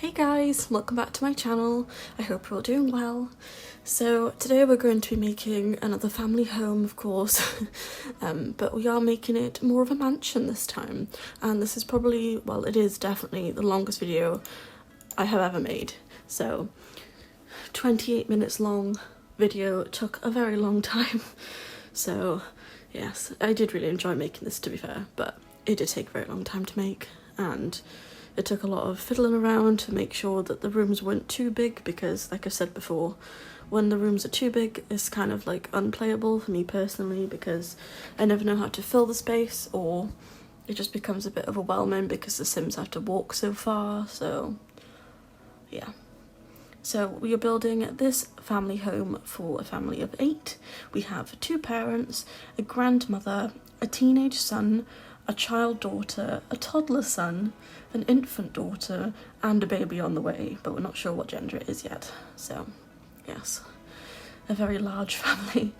Hey guys, welcome back to my channel. I hope you're all doing well. So today we're going to be making another family home, of course, but we are making it more of a mansion this time. And this is probably, well, it is definitely the longest video I have ever made. So 28 minutes long video took a very long time. So yes, I did really enjoy making this, to be fair, but it did take a very long time to make, and it took a lot of fiddling around to make sure that the rooms weren't too big, because like I said before, when the rooms are too big it's kind of like unplayable for me personally, because I never know how to fill the space, or it just becomes a bit overwhelming because the Sims have to walk so far. So yeah. So we are building this family home for a family of 8. We have 2 parents, a grandmother, a teenage son, a child daughter, a toddler son, an infant daughter, and a baby on the way, but we're not sure what gender it is yet. So yes, a very large family.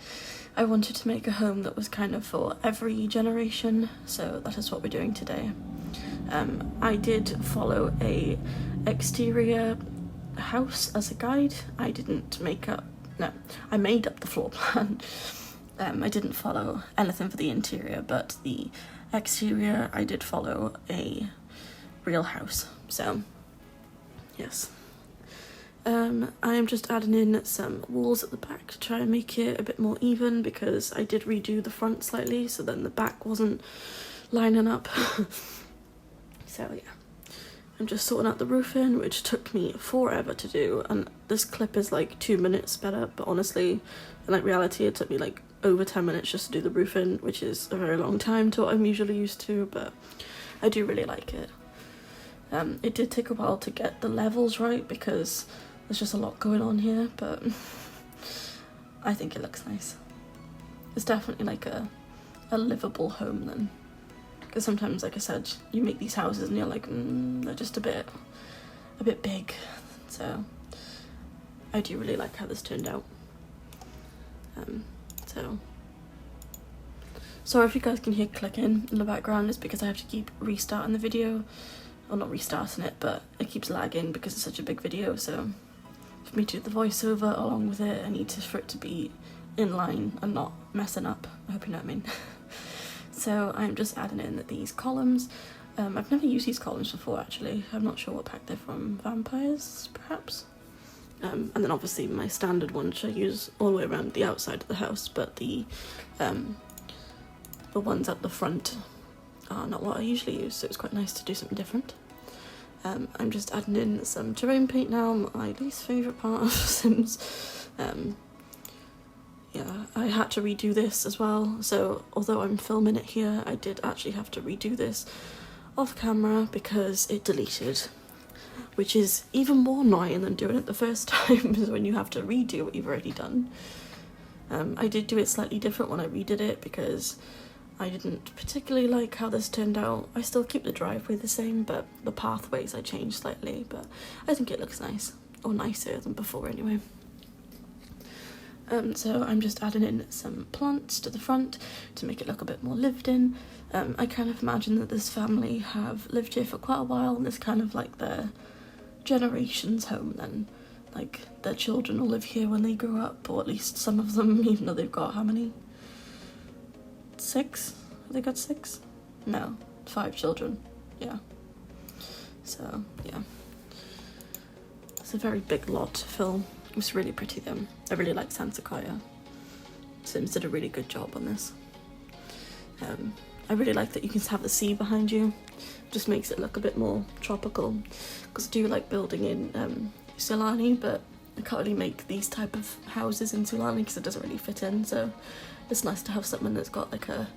I wanted to make a home that was kind of for every generation, so that is what we're doing today. I did follow a exterior house as a guide. I made up the floor plan. I didn't follow anything for the interior, but the exterior I did follow a real house. So yes, I am just adding in some walls at the back to try and make it a bit more even, because I did redo the front slightly, so then the back wasn't lining up. So yeah, I'm just sorting out the roofing, which took me forever to do, and this clip is like 2 minutes sped up, but honestly, in like reality it took me like over 10 minutes just to do the roofing, which is a very long time to what I'm usually used to, but I do really like it. It did take a while to get the levels right because there's just a lot going on here, but I think it looks nice. It's definitely like a livable home then, because sometimes, like I said, you make these houses and you're like, they're just a bit big. So I do really like how this turned out. So sorry if you guys can hear clicking in the background. It's because I have to keep restarting the video, or not restarting it, but it keeps lagging because it's such a big video. So for me to do the voiceover along with it, I need for it to be in line and not messing up. I hope you know what I mean. So I'm just adding in these columns. I've never used these columns before actually. I'm not sure what pack they're from. Vampires perhaps. And then obviously my standard one, which I use all the way around the outside of the house, but the ones at the front are not what I usually use, so it's quite nice to do something different. I'm just adding in some terrain paint now, my least favourite part of Sims. Yeah, I had to redo this as well, so although I'm filming it here, I did actually have to redo this off camera because it deleted, which is even more annoying than doing it the first time, is when you have to redo what you've already done. I did do it slightly different when I redid it because I didn't particularly like how this turned out. I still keep the driveway the same, but the pathways I changed slightly, but I think it looks nice, or nicer than before anyway. So I'm just adding in some plants to the front to make it look a bit more lived in. I kind of imagine that this family have lived here for quite a while, and it's kind of like their generation's home then. Like their children will live here when they grow up, or at least some of them, even though they've got how many? 6? Have they got 6? No, 5 children. Yeah. So yeah, it's a very big lot to fill. It's really pretty though. I really like San Sequoia. Sims did a really good job on this. I really like that you can have the sea behind you. Just makes it look a bit more tropical, because I do like building in Sulani, but I can't really make these type of houses in Sulani because it doesn't really fit in, so it's nice to have something that's got like a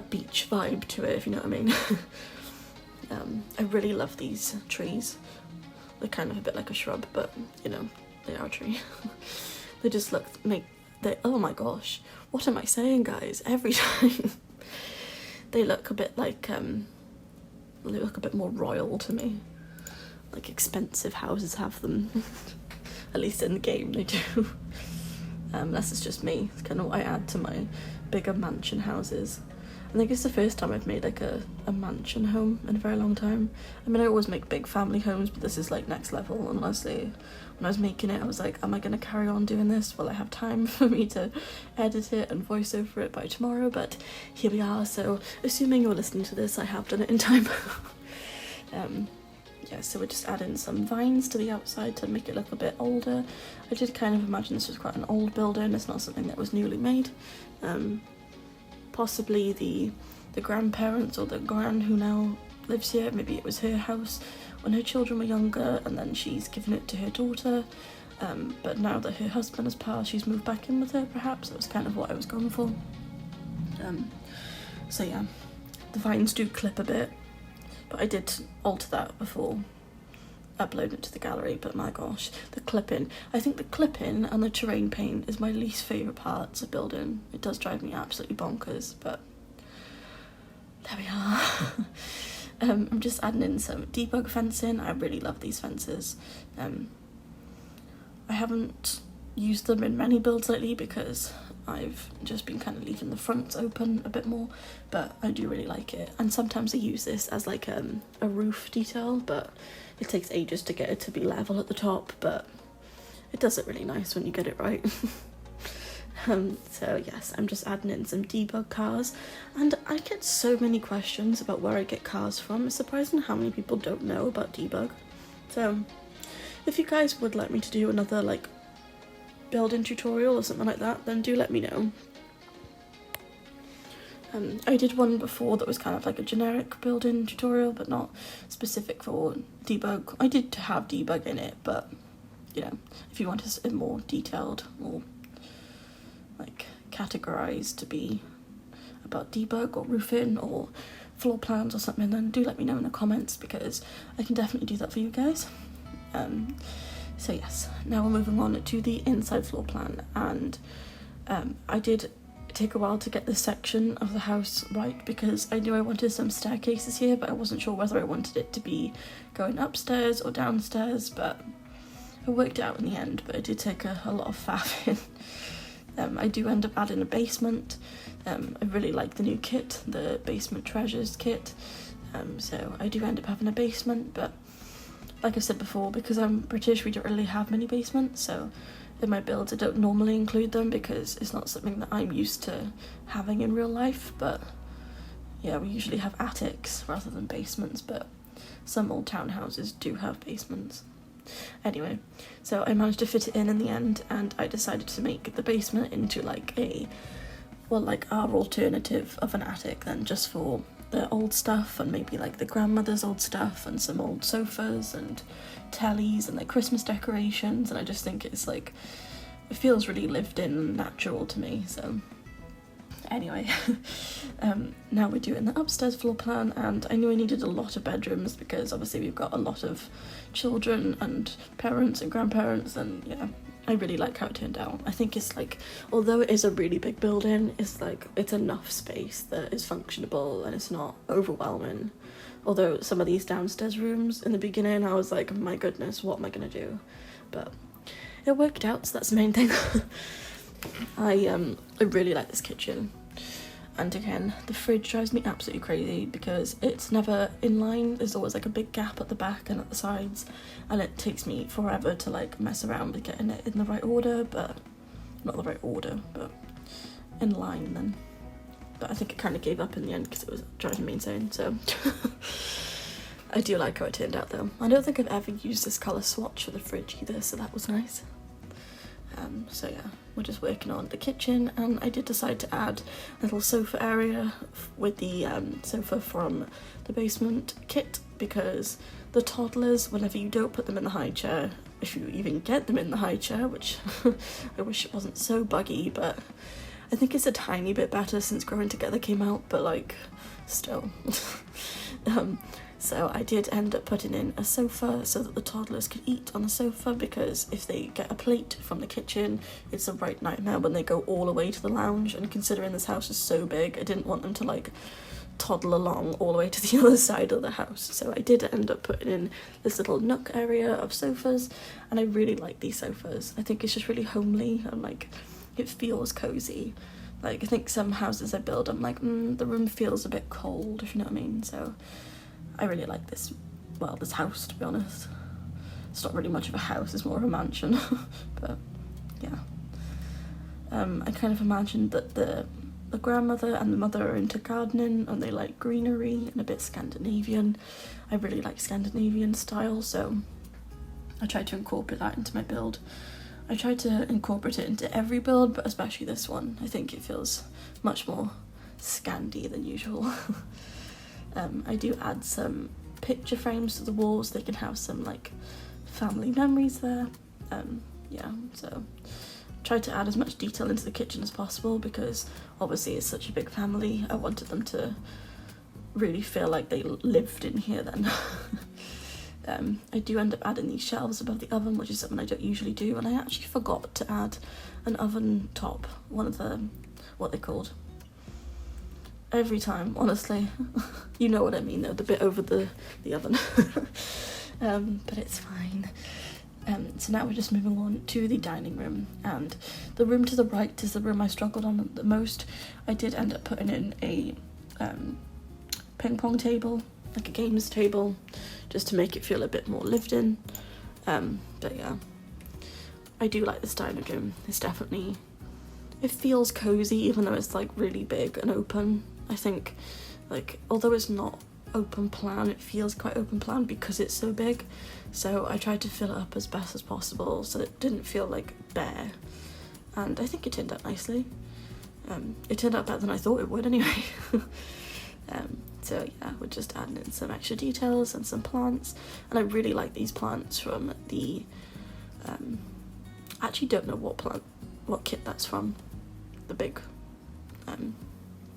beach vibe to it, if you know what I mean. I really love these trees. They're kind of a bit like a shrub, but you know, they are a tree. They just oh my gosh, what am I saying, guys? Every time they look a bit like they look a bit more royal to me, like expensive houses have them. At least in the game they do. Unless it's just me. It's kind of what I add to my bigger mansion houses. I think it's the first time I've made like a mansion home in a very long time. I mean, I always make big family homes, but this is like next level. And honestly, when I was making it, I was like, am I going to carry on doing this? Will I have time for me to edit it and voice over it by tomorrow? But here we are. So assuming you're listening to this, I have done it in time. Yeah, so we're just adding some vines to the outside to make it look a bit older. I did kind of imagine this was quite an old building. It's not something that was newly made. Possibly the grandparents or the gran who now lives here, maybe it was her house when her children were younger, and then she's given it to her daughter. But now that her husband has passed, she's moved back in with her, perhaps. That was kind of what I was going for. So yeah, the vines do clip a bit. But I did alter that before uploading it to the gallery, but my gosh, the clipping. I think the clipping and the terrain paint is my least favourite parts of building. It does drive me absolutely bonkers, but there we are. I'm just adding in some debug fencing. I really love these fences. I haven't used them in many builds lately because I've just been kind of leaving the fronts open a bit more, but I do really like it. And sometimes I use this as like a roof detail, but it takes ages to get it to be level at the top, but it does it really nice when you get it right. So yes, I'm just adding in some debug cars, and I get so many questions about where I get cars from. It's surprising how many people don't know about debug. So if you guys would like me to do another like building tutorial or something like that, then do let me know. I did one before that was kind of like a generic building tutorial, but not specific for debug. I did have debug in it, but you know, if you want it more detailed, more like categorized to be about debug or roofing or floor plans or something, then do let me know in the comments, because I can definitely do that for you guys. So yes, now we're moving on to the inside floor plan, and I did take a while to get this section of the house right, because I knew I wanted some staircases here, but I wasn't sure whether I wanted it to be going upstairs or downstairs, but I worked it out in the end, but it did take a lot of faffing. I do end up adding a basement. I really like the new kit, the Basement Treasures kit, so I do end up having a basement, but like I said before, because I'm British, we don't really have many basements, so in my builds I don't normally include them because it's not something that I'm used to having in real life. But yeah, we usually have attics rather than basements, but some old townhouses do have basements. Anyway, so I managed to fit it in the end, and I decided to make the basement into like our alternative of an attic then, just for the old stuff and maybe like the grandmother's old stuff and some old sofas and tellies and like Christmas decorations. And I just think it's like, it feels really lived in and natural to me. So anyway, now we're doing the upstairs floor plan, and I knew I needed a lot of bedrooms because obviously we've got a lot of children and parents and grandparents, and yeah, I really like how it turned out. I think it's like, although it is a really big building, it's like, it's enough space that is functionable and it's not overwhelming. Although some of these downstairs rooms in the beginning, I was like, my goodness, what am I gonna do? But it worked out, so that's the main thing. I really like this kitchen. And again, the fridge drives me absolutely crazy because it's never in line. There's always like a big gap at the back and at the sides, and it takes me forever to like mess around with getting it in the right order, but not the right order, but in line then. But I think I kind of gave up in the end because it was driving me insane, so I do like how it turned out though. I don't think I've ever used this colour swatch for the fridge either, so that was nice. So yeah, we're just working on the kitchen, and I did decide to add a little sofa area with the sofa from the basement kit, because the toddlers, whenever you don't put them in the high chair, if you even get them in the high chair, which I wish it wasn't so buggy, but I think it's a tiny bit better since Growing Together came out, but like, still. So I did end up putting in a sofa so that the toddlers could eat on the sofa, because if they get a plate from the kitchen, it's a right nightmare when they go all the way to the lounge, and considering this house is so big, I didn't want them to like toddle along all the way to the other side of the house. So I did end up putting in this little nook area of sofas, and I really like these sofas. I think it's just really homely and like it feels cozy. Like, I think some houses I build, I'm like, the room feels a bit cold, if you know what I mean. So I really like this, well, this house, to be honest. It's not really much of a house, it's more of a mansion. But yeah. I kind of imagined that the grandmother and the mother are into gardening and they like greenery and a bit Scandinavian. I really like Scandinavian style, so I tried to incorporate that into my build. I tried to incorporate it into every build, but especially this one. I think it feels much more Scandi than usual. I do add some picture frames to the walls. They can have some like family memories there. Yeah, so tried to add as much detail into the kitchen as possible because obviously it's such a big family. I wanted them to really feel like they lived in here then. I do end up adding these shelves above the oven, which is something I don't usually do, and I actually forgot to add an oven top, one of the, what they're called. Every time, honestly. You know what I mean though, the bit over the oven. But it's fine. So now we're just moving on to the dining room, and the room to the right is the room I struggled on the most. I did end up putting in a ping pong table, like a games table, just to make it feel a bit more lived in. But yeah, I do like this dining room. It's definitely, it feels cozy even though it's like really big and open. I think, like, although it's not open plan, it feels quite open plan because it's so big. So I tried to fill it up as best as possible so it didn't feel like bare, and I think it turned out nicely. It turned out better than I thought it would anyway. So yeah, we're just adding in some extra details and some plants, and I really like these plants from the I actually don't know what kit that's from, the big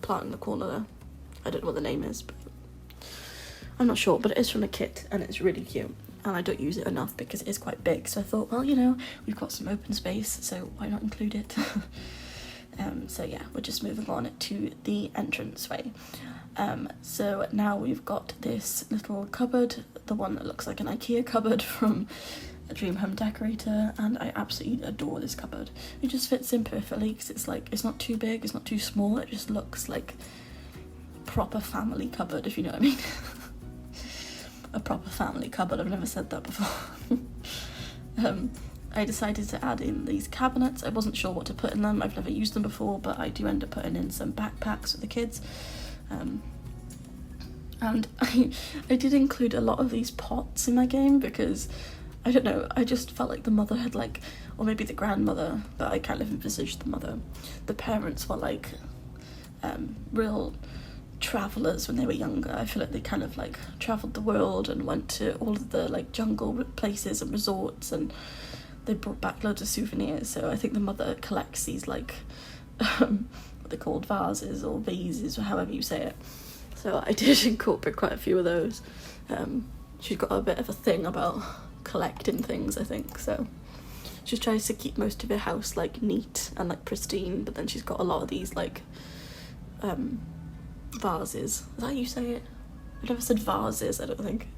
plant in the corner there. I don't know what the name is, but I'm not sure, but it is from a kit and it's really cute, and I don't use it enough because it is quite big, so I thought, well, you know, we've got some open space, so why not include it? So yeah, we're just moving on to the entranceway. So now we've got this little cupboard, the one that looks like an IKEA cupboard from a Dream Home Decorator, and I absolutely adore this cupboard. It just fits in perfectly because it's like, it's not too big, it's not too small, it just looks like a proper family cupboard, if you know what I mean. A proper family cupboard, I've never said that before. I decided to add in these cabinets. I wasn't sure what to put in them, I've never used them before, but I do end up putting in some backpacks for the kids. And I did include a lot of these pots in my game because, I don't know, I just felt like the mother had like, or maybe the grandmother, but I kind of envisaged the mother. The parents were like real travellers when they were younger. I feel like they kind of like travelled the world and went to all of the like jungle places and resorts, and they brought back loads of souvenirs. So I think the mother collects these like what they're called, vases or vases or however you say it. So I did incorporate quite a few of those. She's got a bit of a thing about collecting things, I think, so she tries to keep most of her house like neat and like pristine, but then she's got a lot of these like vases. Is that how you say it? I've never said vases, I don't think.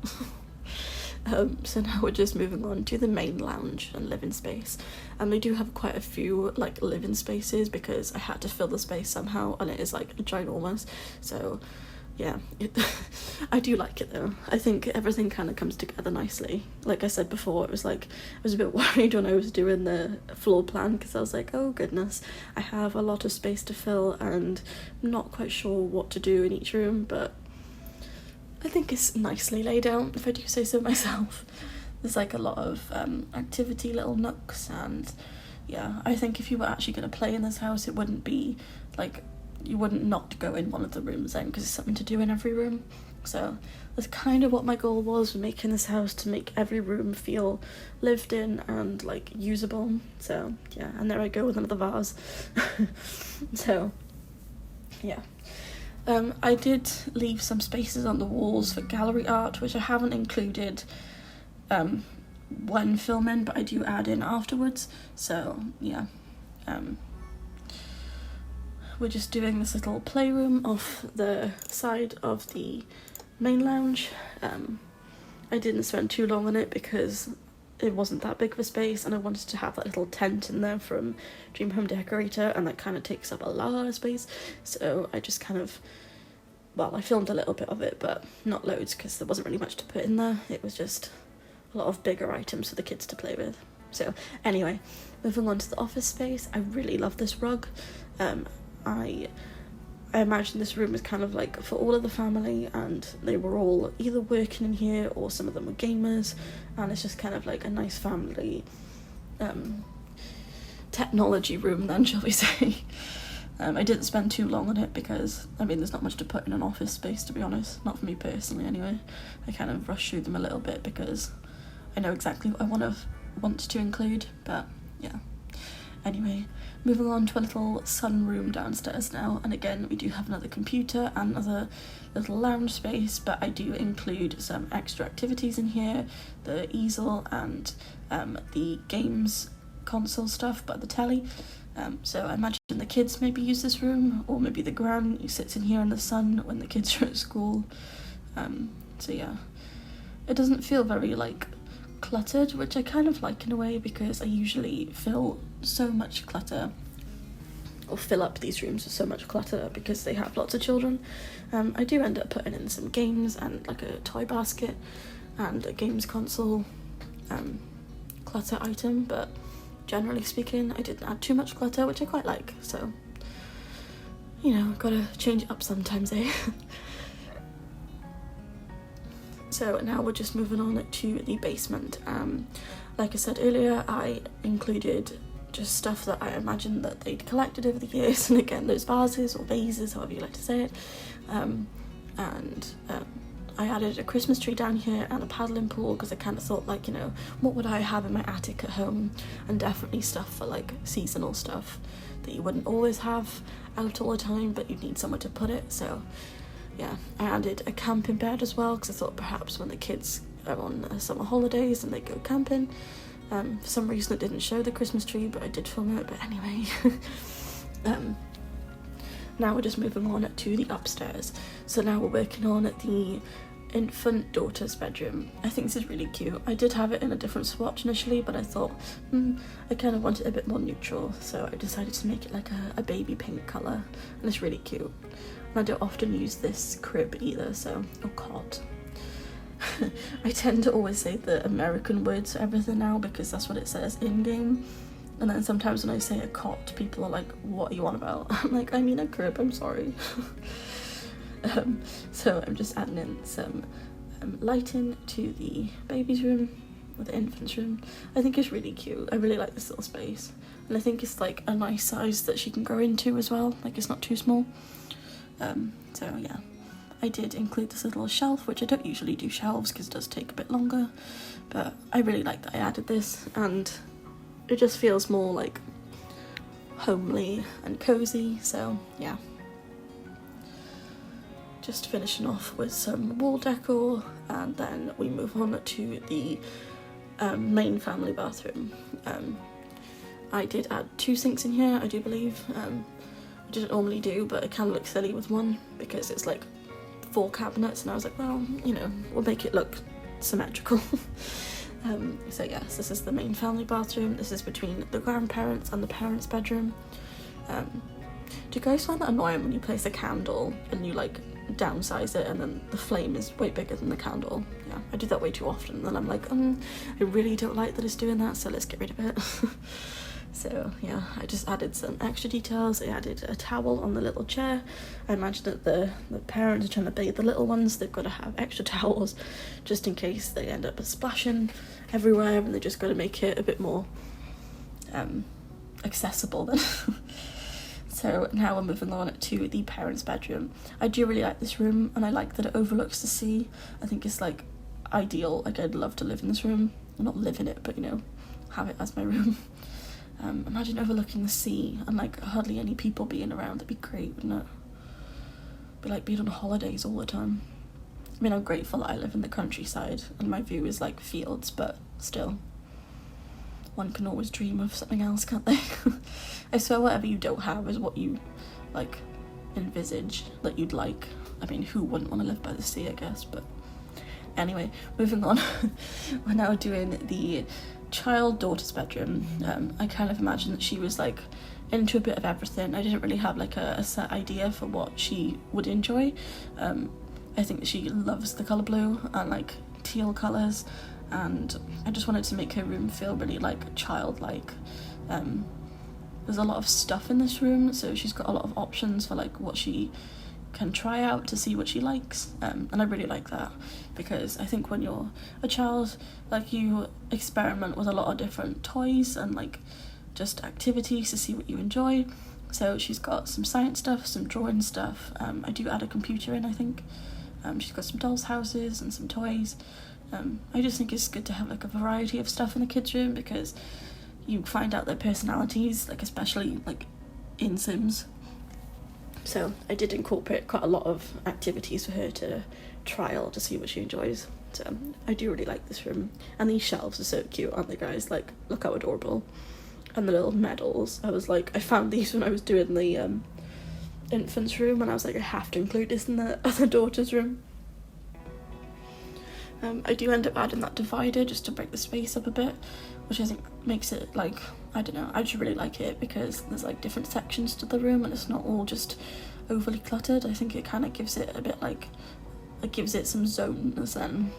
So now we're just moving on to the main lounge and living space, and we do have quite a few like living spaces because I had to fill the space somehow, and it is like ginormous. So yeah, I do like it though. I think everything kind of comes together nicely. Like I said before, it was like, I was a bit worried when I was doing the floor plan because I was like, oh goodness, I have a lot of space to fill and I'm not quite sure what to do in each room, but I think it's nicely laid out, if I do say so myself. There's like a lot of activity little nooks, and yeah, I think if you were actually going to play in this house, it wouldn't be like, you wouldn't not go in one of the rooms then because there's something to do in every room. So that's kind of what my goal was with making this house, to make every room feel lived in and like usable. So yeah, and there I go with another vase. So yeah. I did leave some spaces on the walls for gallery art, which I haven't included when filming, but I do add in afterwards. So yeah, we're just doing this little playroom off the side of the main lounge. I didn't spend too long on it because it wasn't that big of a space, and I wanted to have that little tent in there from Dream Home Decorator, and that kind of takes up a lot of space. So I just kind of, well, I filmed a little bit of it, but not loads because there wasn't really much to put in there. It was just a lot of bigger items for the kids to play with. So anyway, moving on to the office space. I really love this rug. I imagine this room is kind of like for all of the family, and they were all either working in here or some of them were gamers, and it's just kind of like a nice family technology room then, shall we say. I didn't spend too long on it because, I mean, there's not much to put in an office space, to be honest. Not for me personally anyway. I kind of rushed through them a little bit because I know exactly what I want to include, but yeah. Anyway, moving on to a little sunroom downstairs now, and again we do have another computer and another little lounge space, but I do include some extra activities in here, the easel and the games console stuff, but the telly. So I imagine the kids maybe use this room, or maybe the gran who sits in here in the sun when the kids are at school. So yeah, it doesn't feel very like cluttered, which I kind of like in a way, because I usually fill so much clutter, or fill up these rooms with so much clutter because they have lots of children. I do end up putting in some games and like a toy basket and a games console clutter item, but generally speaking I didn't add too much clutter, which I quite like, so you know, gotta change it up sometimes, eh? So now we're just moving on to the basement. Like I said earlier, I included just stuff that I imagined that they'd collected over the years, and again, those vases or vases, however you like to say it. I added a Christmas tree down here and a paddling pool because I kind of thought, like, you know, what would I have in my attic at home? And definitely stuff for like seasonal stuff that you wouldn't always have out all the time, but you'd need somewhere to put it. So yeah, I added a camping bed as well because I thought perhaps when the kids are on summer holidays and they go camping, for some reason it didn't show the Christmas tree, but I did film it. But anyway, now we're just moving on to the upstairs. So now we're working on the infant daughter's bedroom. I think this is really cute. I did have it in a different swatch initially, but I thought I kind of wanted it a bit more neutral, so I decided to make it like a baby pink colour, and it's really cute. And I don't often use this crib either, so, or cot. I tend to always say the American words for everything now because that's what it says in-game, and then sometimes when I say a cot, people are like, what are you on about? I'm like, I mean a crib, I'm sorry. So I'm just adding in some lighting to the baby's room, or the infant's room. I think it's really cute. I really like this little space, and I think it's like a nice size that she can grow into as well, like it's not too small. So yeah, I did include this little shelf, which I don't usually do shelves because it does take a bit longer, but I really like that I added this, and it just feels more like homely and cozy. So yeah, just finishing off with some wall decor, and then we move on to the main family bathroom. I did add 2 sinks in here, I do believe. I didn't normally do, but it kind of looks silly with one because it's like 4 cabinets, and I was like, well, you know, we'll make it look symmetrical. So yes, this is the main family bathroom. This is between the grandparents and the parents' bedroom. Do you guys find that annoying when you place a candle and you like downsize it and then the flame is way bigger than the candle? Yeah, I do that way too often, and then I'm like, I really don't like that it's doing that, so let's get rid of it. So yeah, I just added some extra details. I added a towel on the little chair. I imagine that the parents are trying to bathe the little ones. They've got to have extra towels just in case they end up splashing everywhere, and they just got to make it a bit more accessible then. So now we're moving on to the parents' bedroom. I do really like this room, and I like that it overlooks the sea. I think it's like ideal. Like, I'd love to live in this room. Well, not live in it, but you know, have it as my room. Imagine overlooking the sea and like hardly any people being around. That'd be great, wouldn't it? Be like being on holidays all the time. I mean, I'm grateful that I live in the countryside and my view is like fields, but still, one can always dream of something else, can't they? I swear whatever you don't have is what you like envisage that you'd like. I mean, who wouldn't want to live by the sea, I guess, but Anyway, moving on. We're now doing the child daughter's bedroom. I kind of imagined that she was like into a bit of everything. I didn't really have like a set idea for what she would enjoy. I think that she loves the colour blue and like teal colours, and I just wanted to make her room feel really like childlike. There's a lot of stuff in this room, so she's got a lot of options for like what she can try out to see what she likes, and I really like that, because I think when you're a child, like, you experiment with a lot of different toys and like just activities to see what you enjoy. So she's got some science stuff, some drawing stuff, I do add a computer in, I think. She's got some dolls' houses and some toys. I just think it's good to have like a variety of stuff in the kids' room, because you find out their personalities, like especially like in Sims. So I did incorporate quite a lot of activities for her to trial to see what she enjoys. So I do really like this room. And these shelves are so cute, aren't they, guys? Like, look how adorable. And the little medals. I was like, I found these when I was doing the infant's room, and I was like, I have to include this in the other daughter's room. I do end up adding that divider just to break the space up a bit, which I think makes it like, I don't know, I just really like it because there's like different sections to the room and it's not all just overly cluttered. I think it kind of gives it a bit like, it gives it some zones then,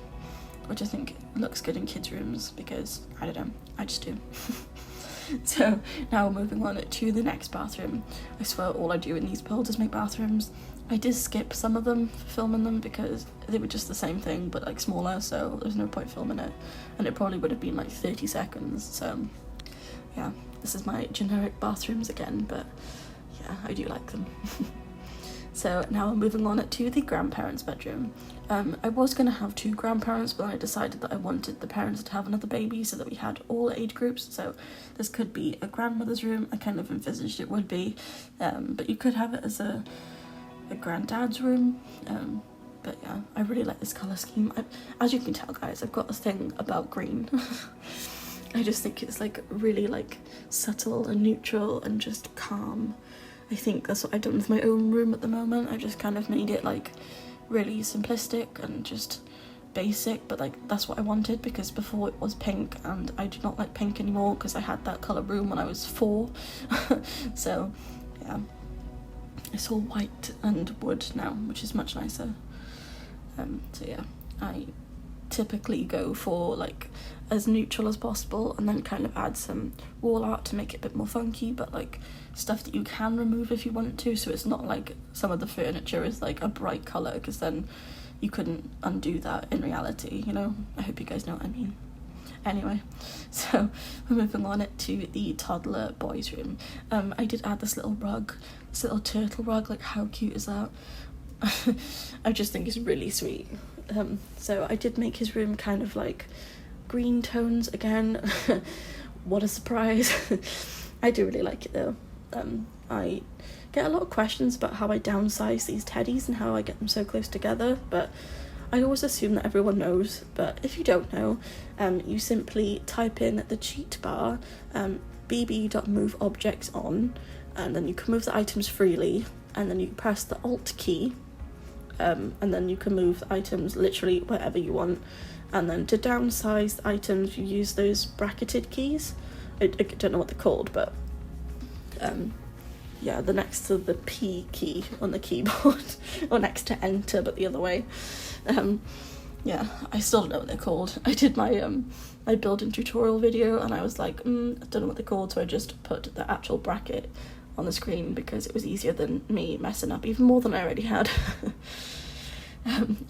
which I think looks good in kids' rooms, because I don't know, I just do. So now we're moving on to the next bathroom. I swear all I do in these builds is make bathrooms. I did skip some of them for filming them because they were just the same thing but like smaller, so there's no point filming it, and it probably would have been like 30 seconds. So yeah, this is my generic bathrooms again, but yeah, I do like them. So now we're moving on to the grandparents' bedroom. I was going to have 2 grandparents, but I decided that I wanted the parents to have another baby so that we had all age groups. So this could be a grandmother's room. I kind of envisaged it would be, but you could have it as a granddad's room. But yeah, I really like this colour scheme. As you can tell, guys, I've got a thing about green. I just think it's like really like subtle and neutral and just calm. I think that's what I've done with my own room at the moment. I just kind of made it like really simplistic and just basic, but like that's what I wanted, because before it was pink and I do not like pink anymore because I had that colour room when I was 4. So yeah, it's all white and wood now, which is much nicer. So yeah, I typically go for like as neutral as possible and then kind of add some wall art to make it a bit more funky, but like stuff that you can remove if you want to, so it's not like some of the furniture is like a bright colour, because then you couldn't undo that in reality, you know? I hope you guys know what I mean. Anyway, so we're moving on to the toddler boys' room. I did add this little rug, this little turtle rug. Like, how cute is that? I just think it's really sweet. So I did make his room kind of like green tones again. What a surprise. I do really like it though. I get a lot of questions about how I downsize these teddies and how I get them so close together, but I always assume that everyone knows. But if you don't know, you simply type in the cheat bar, bb.moveObjects and then you can move the items freely, and then you press the Alt key, and then you can move the items literally wherever you want. And then to downsize the items, you use those bracketed keys. I don't know what they're called, but yeah, they're next to the P key on the keyboard, or next to enter, but the other way. Yeah, I still don't know what they're called. I did my my building tutorial video and I was like, I don't know what they're called, so I just put the actual bracket on the screen because it was easier than me messing up even more than I already had.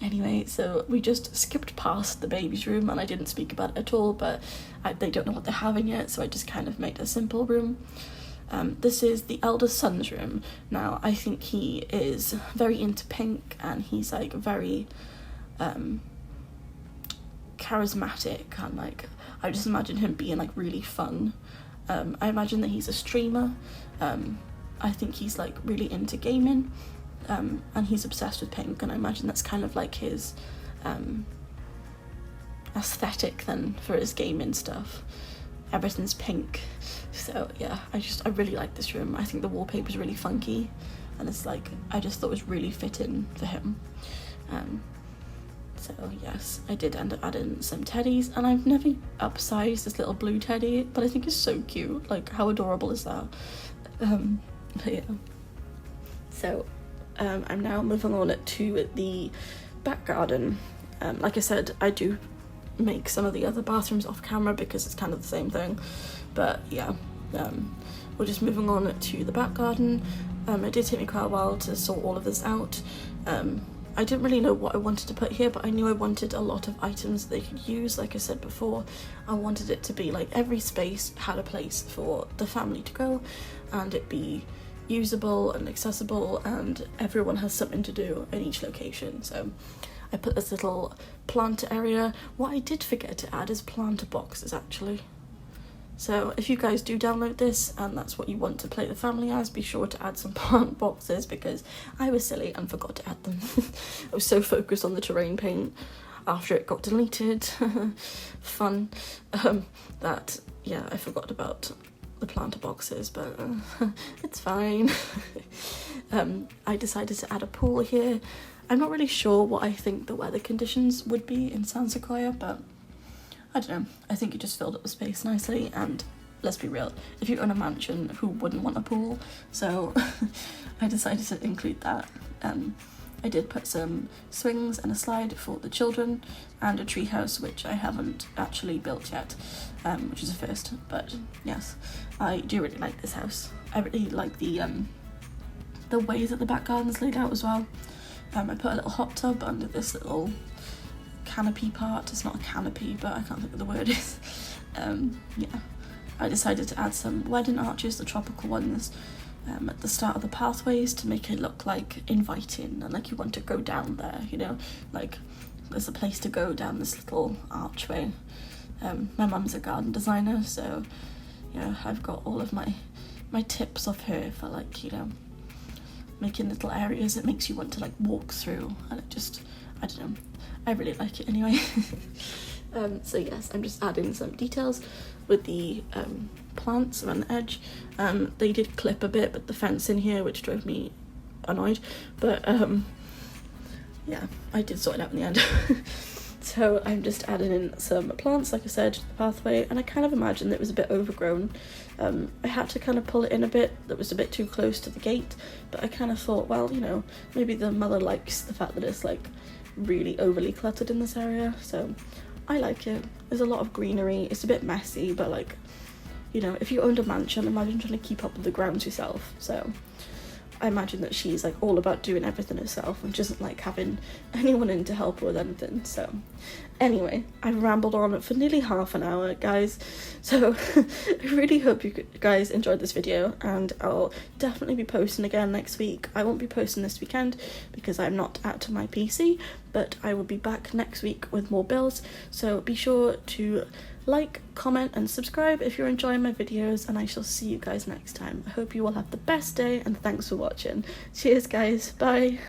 Anyway, so we just skipped past the baby's room and I didn't speak about it at all, but they don't know what they're having yet, so I just kind of made a simple room. This is the eldest son's room. Now, I think he is very into pink and he's like very charismatic, and like I just imagine him being like really fun. I imagine that he's a streamer. I think he's like really into gaming, and he's obsessed with pink, and I imagine that's kind of like his aesthetic then for his gaming stuff. Everything's pink. So yeah, I really like this room. I think the wallpaper's really funky, and it's like, I just thought it was really fitting for him. So yes, I did end up adding some teddies, and I've never upsized this little blue teddy, but I think it's so cute. Like, how adorable is that? But yeah. So I'm now moving on to the back garden. Like I said, I do make some of the other bathrooms off camera because it's kind of the same thing, but yeah, we're just moving on to the back garden. It did take me quite a while to sort all of this out. I didn't really know what I wanted to put here, but I knew I wanted a lot of items they could use. Like I said before, I wanted it to be like every space had a place for the family to go, and it be usable and accessible, and everyone has something to do in each location. So I put this little plant area. What I did forget to add is planter boxes, actually. So if you guys do download this and that's what you want to play the family as, be sure to add some plant boxes, because I was silly and forgot to add them. I was so focused on the terrain paint after it got deleted, fun, that yeah, I forgot about the planter boxes, but it's fine. I decided to add a pool here. I'm not really sure what I think the weather conditions would be in San Sequoia, but I don't know, I think it just filled up the space nicely, and let's be real, if you own a mansion, who wouldn't want a pool? So I decided to include that. I did put some swings and a slide for the children, and a treehouse, which I haven't actually built yet, which is a first, but yes, I do really like this house. I really like the way that the back garden's laid out as well. I put a little hot tub under this little canopy part. It's not a canopy, but I can't think of the word is. Yeah, I decided to add some wedding arches, the tropical ones, at the start of the pathways to make it look like inviting and like you want to go down there, you know, like there's a place to go down this little archway. My mum's a garden designer, so yeah, I've got all of my tips off her for, like, you know, making little areas that makes you want to like walk through, and it just, I don't know, I really like it anyway. So yes, I'm just adding some details with the plants around the edge. They did clip a bit with the fence in here, which drove me annoyed, but yeah, I did sort it out in the end. So I'm just adding in some plants, like I said, to the pathway, and I kind of imagined it was a bit overgrown. I had to kind of pull it in a bit, that was a bit too close to the gate, but I kind of thought, well, you know, maybe the mother likes the fact that it's like really overly cluttered in this area, so I like it. There's a lot of greenery, it's a bit messy, but like, you know, if you owned a mansion, imagine trying to keep up with the grounds yourself. So I imagine that she's like all about doing everything herself and doesn't like having anyone in to help her with anything. So anyway, I've rambled on for nearly half an hour, guys, so I really hope you guys enjoyed this video, and I'll definitely be posting again next week. I won't be posting this weekend because I'm not at my PC, but I will be back next week with more builds, so be sure to like, comment and subscribe if you're enjoying my videos, and I shall see you guys next time. I hope you all have the best day, and thanks for watching. Cheers guys, bye.